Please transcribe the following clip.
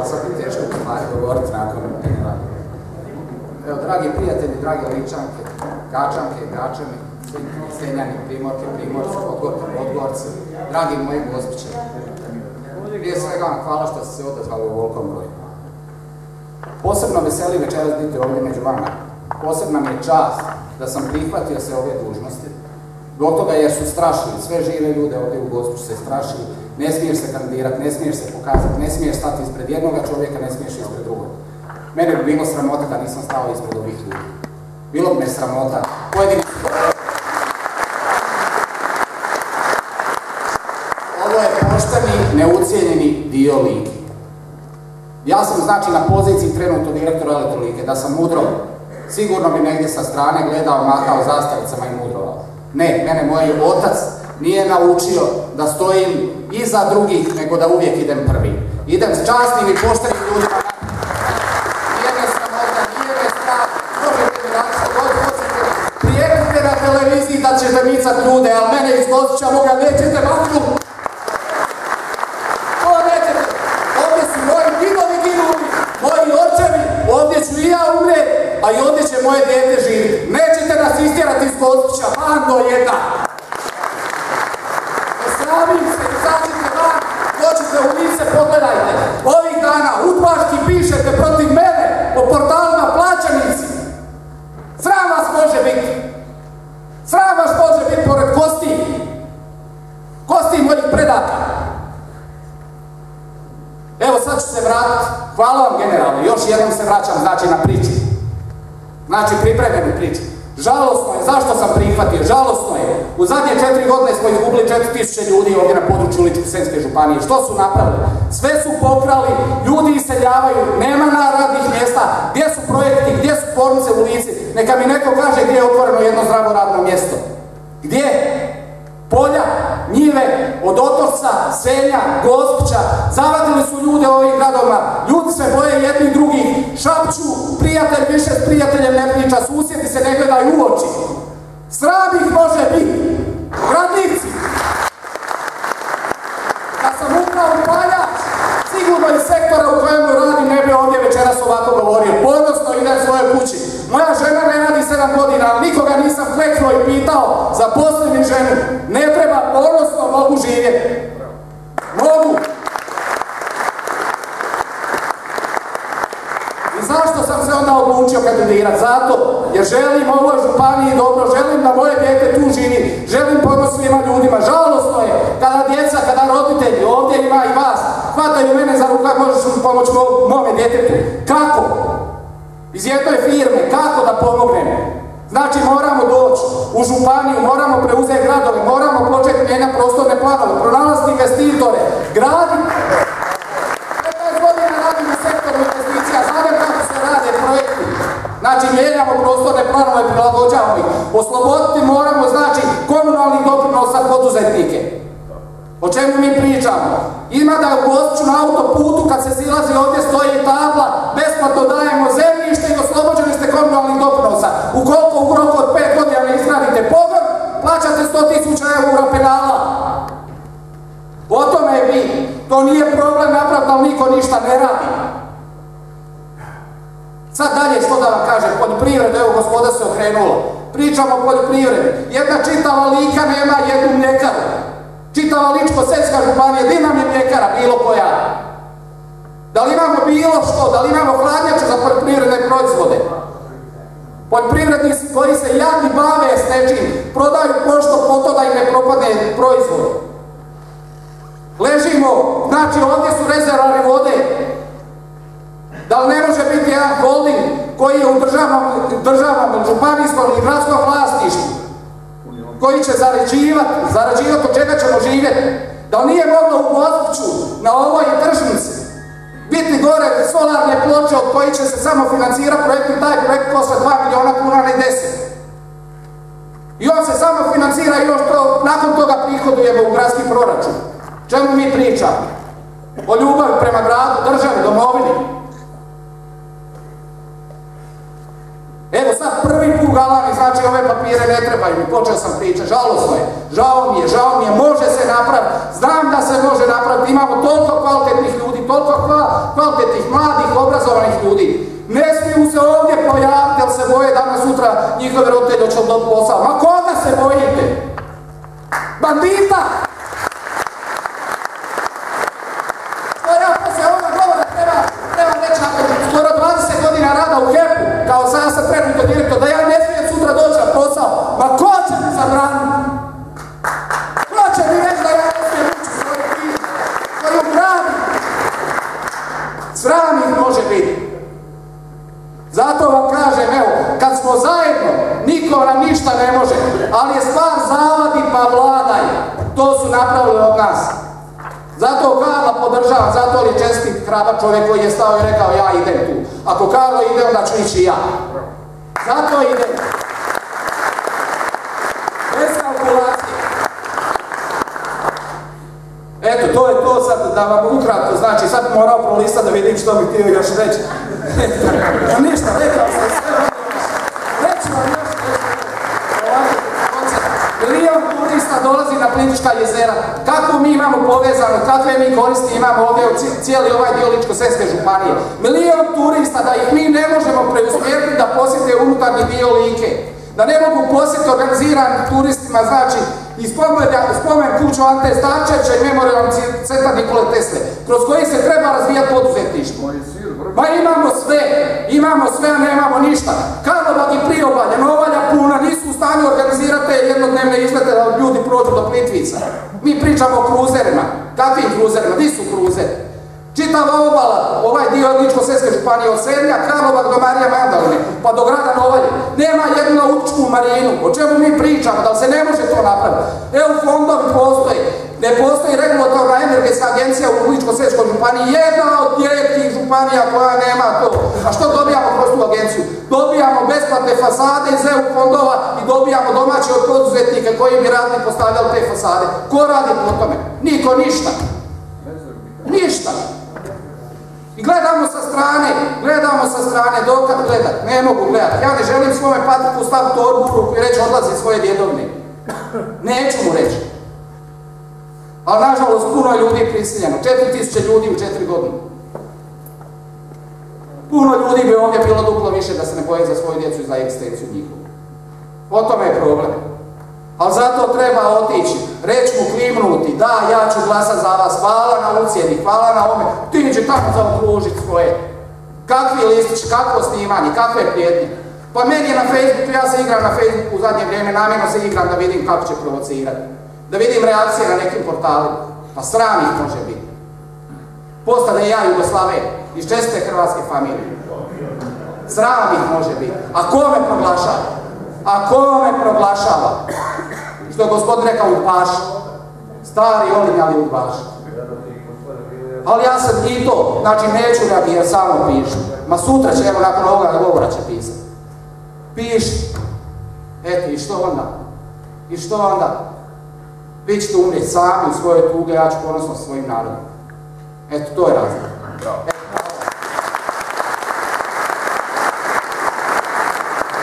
sad mi teško stvari govoriti nakon generalno. Evo, dragi prijatelji, dragi Ličanke, Gačanke, Gačani, Senjani, Primorke, Primorci, Podgorci, dragi moji Gospićani. Prije svega vam hvala što ste se odazvali u ovolikom broju. Posebno veseli večeras biti ovdje među vama. Posebna mi je čast da sam prihvatio se ove dužnosti. Zbog toga jer su strašili, sve žive ljude ovdje u Gospiću se strašili. Ne smiješ se kandidirati, ne smiješ se pokazati, ne smiješ stati ispred jednoga čovjeka, ne smiješ ispred drugog. Mene bi bilo sramota da nisam stao ispred ovih ljudi. Bilo bi me sramota. Ovo je pošteni, neucijenjeni dio Like. Ja sam znači na poziciji trenutno direktora Elektrolike, da sam mudro, sigurno bi negdje sa strane gledao, mahao zastavicama i mudrovao. Ne, mene moj otac nije naučio da stojim iza drugih, nego da uvijek idem prvi. Idem s časnim i poštenim ljudima. Nije me sramota, nije me strah. Možete mi raditi što god hoćete. Prijetite na televiziji da ćete micat ljude, ali mene iz Gospića moga nećete maknuti. To nećete. Ovdje su moji didovi ginuli, moji očevi, ovdje ću i ja umreti, a i ovdje će moje dijete živjeti. Nećete nas istjerati iz Gospića, bando jedna. Sramim se, izađite van, dođite u lice, pogledajte. Ovih dana udbaški pišete protiv mene po portalima Plaćanici. Sram vas može biti. Sram vas može biti pored kosti mojih predaka. Evo sad ću se vratiti. Hvala vam generalno. Još jednom se vraćam znači na priču. Znači pripremljenu priču. Žalosno je, zašto sam prihvatio? Žalosno je. U zadnje 4 godine smo izgubili 4000 ljudi ovdje na području Ličko-senjske županije. Što su napravili? Sve su pokrali, ljudi iseljavaju, nema radnih mjesta. Gdje su projekti, gdje su tvornice u Lici? Neka mi neko kaže gdje je otvoreno jedno zdravo radno mjesto. Gdje? Polja, njive, od Otočca, Senja, Gospića, zavadili su ljude u ovim gradovima, ljudi se boje jedni drugih, šapću, prijatelj više s prijateljem ne priča, susjedi se ne gledaju u oči. Sram ih može biti, radnici. Da sam upravo paljač, sigurno iz sektora u kojemu radim ne bi ovdje večeras ovako govorio. Ponosno idem svojoj kući. Moja žena ne radi 7 godina, ali nikoga nisam kleknuo i pitao za posljednju ženu. Ne treba, ponosno mogu živjeti. Mogu. I zašto sam se onda odlučio kandidirati? Zato jer želim ovoj županiji dobro, želim da moje dijete tu živi, želim pomoć svima ljudima. Žalosno je kada djeca, kada roditelji, ovdje ima i vas, hvataju mene za rukav, možeš mi pomoći mome djetetu. Kako? Iz jednoj firme, kako da pomognem? Znači moramo doći u županiju, moramo preuzeti gradove, moramo početi mijenjati prostorne planove, pronalaziti investitore, graditi. 15 godina radim u sektoru investicija, znam kako se rade projekti. Znači mijenjamo prostorne planove, prilagođavamo ih. Osloboditi moramo, znači, komunalnih doprinosa poduzetnike. O čemu mi pričamo? Ima da u Gospiću na autoputu kad se silazi ovdje stoji tabla, besplatno dajemo zemljište i oslobođeni ste komunalnih doprinosa. Ukoliko u roku od 5 godina ne izgradite pogon, plaćate 100.000 eura penala. O tome je vi. To nije problem napraviti, ali niko ništa ne radi. Sad dalje što da vam kažem, poljoprivreda, evo gospoda se okrenulo. Pričamo o poljoprivredi. Jedna čitava Lika nema jednu mljekaru. Čitava Ličko-senjska županija, gdje nam je mljekara bilo koja? Da li imamo bilo što, da li imamo hladnjače za poljoprivredne proizvode? Poljoprivrednici koji se jadni bave s nečim, prodaju pošto po to da im ne propadne proizvod. Ležimo, znači ovdje su rezervari vode. Da li ne može biti jedan holding koji je u državnom, županijskom i gradskom vlasništvu? Koji će zarađivati od čega ćemo živjeti. Da li nije moglo u Gospiću na ovoj tržnici biti gore solarne ploče od kojih će se samo financirati projekt i taj projekt košta 2 milijuna kuna, ne 10. I on se samo financira i još to, nakon toga prihodujemo u gradski proračun. Čemu mi pričamo? O ljubavi prema gradu, državi, domovini. Evo sad prvi put galami, znači ove papire ne trebaju mi, počeo sam pričati, žalosno je, žao mi je, može se napraviti, znam da se može napraviti, imamo toliko kvalitetnih ljudi, toliko kvalitetnih, mladih, obrazovanih ljudi. Ne smiju se ovdje pojaviti, jer se boje danas sutra njihove roditelji će dobiti posao. Ma koga se bojite? Bandita! Što ja poslije ovoga govora treba reći, ako skoro 20 godina rada u HEP-u, kao sam trenutno direktor, da ja ne smijem sutra doći na posao. Ma ko će mi zabraniti? Ko će mi reći da ja ne smijem ući svoju firmu, svoju gradu? Sram ih može biti. Zato vam kažem, evo, kad smo zajedno, niko nam ništa ne može, ali je stvar zavadi pa vladaj. To su napravili od nas. Zato Karla podržavam, zato je čestit hrabar čovjek koji je stao i rekao ja idem tu. Ako Karlo ide, onda ću ići ja. Zato idem. Bez kalkulacije. Eto, to je to sad, da vam ukratko, znači sad morao prolistati da vidim što bih htio još reći. Ništa, rekao sam sve. Reći vam još nešto. Milion turista dolazi na Plitvička jezera. Kako mi imamo povezano, kakve mi koristi imamo ovdje u cijeli ovaj dio Ličko-senjske županije. Milion turista da ih mi ne možemo preusmjeriti da posjete unutarnji dio Like. Da ne mogu posjetiti organiziranim turistima, znači i spomen kuću Ante Starčevića i memorijalni centar Nikole Tesle, kroz koji se treba razvijati poduzetništvo. Ma imamo sve, a nemamo ništa. Karlobag i Priobalje, Novalja puna, nisu u stanju organizirati te jednodnevne izlete da ljudi prođu do Plitvica. Mi pričamo o kruzerima. Kakvim kruzerima? Di su kruzeri? Čitava obala, ovaj dio Ličko-senjske županije od Senja, Karlobag do Marija Magdaline, pa do grada Novalje. Nema jednu nautičku marinu. O čemu mi pričamo? Da li se ne može to napraviti? EU fondovi postoje. Ne postoji regulatorna energetska agencija u Ličko-senjskoj županiji. Jedna od rijetkih županija koja nema to. A što dobijamo kroz tu agenciju? Dobijamo besplatne fasade iz EU fondova i dobijamo domaće od poduzetnika koji bi radili i postavljali te fasade. Ko radi po tome? Niko, ništa. Ništa. I gledamo sa strane, dokad gledat, ne mogu gledat. Ja ne želim svome Patriku staviti torbu u ruku i reći odlazi svoje djedovine. Neću mu reći. Ali nažalost puno ljudi je prisiljeno, 4000 ljudi u 4 godine. Puno ljudi bi ovdje bilo duplo više da se ne boje za svoju djecu i za egzistenciju njihovu. O tome je problem. Ali zato treba otići, reći mu, klimnuti, da, ja ću glasati za vas, hvala na ucijeni, hvala na ome, ti će tamo zaokružiti svoje. Kakvi listići, kakvo snimanje, kakve prijetnje. Pa meni je na Facebooku, ja se igram na Facebooku u zadnje vrijeme, namjerno se igram da vidim kako će provocirati. Da vidim reakcije na nekim portalima. Pa sram ih može biti. Postane ja Jugoslave iz česte hrvatske familije. Sram ih može biti. A ko me proglašava? Što je gospodin rekao udbaš. Stari olinjali udbaš. Ali ja sam i to, znači neću reagirati, samo pišu. Ma sutra će, evo nakon ovoga govora će pisati. Piši. Eto, i što onda? Vi ćete umrijeti sami u svojoj tuge, ja ću ponosno sa svojim narodom. Eto, to je razlog.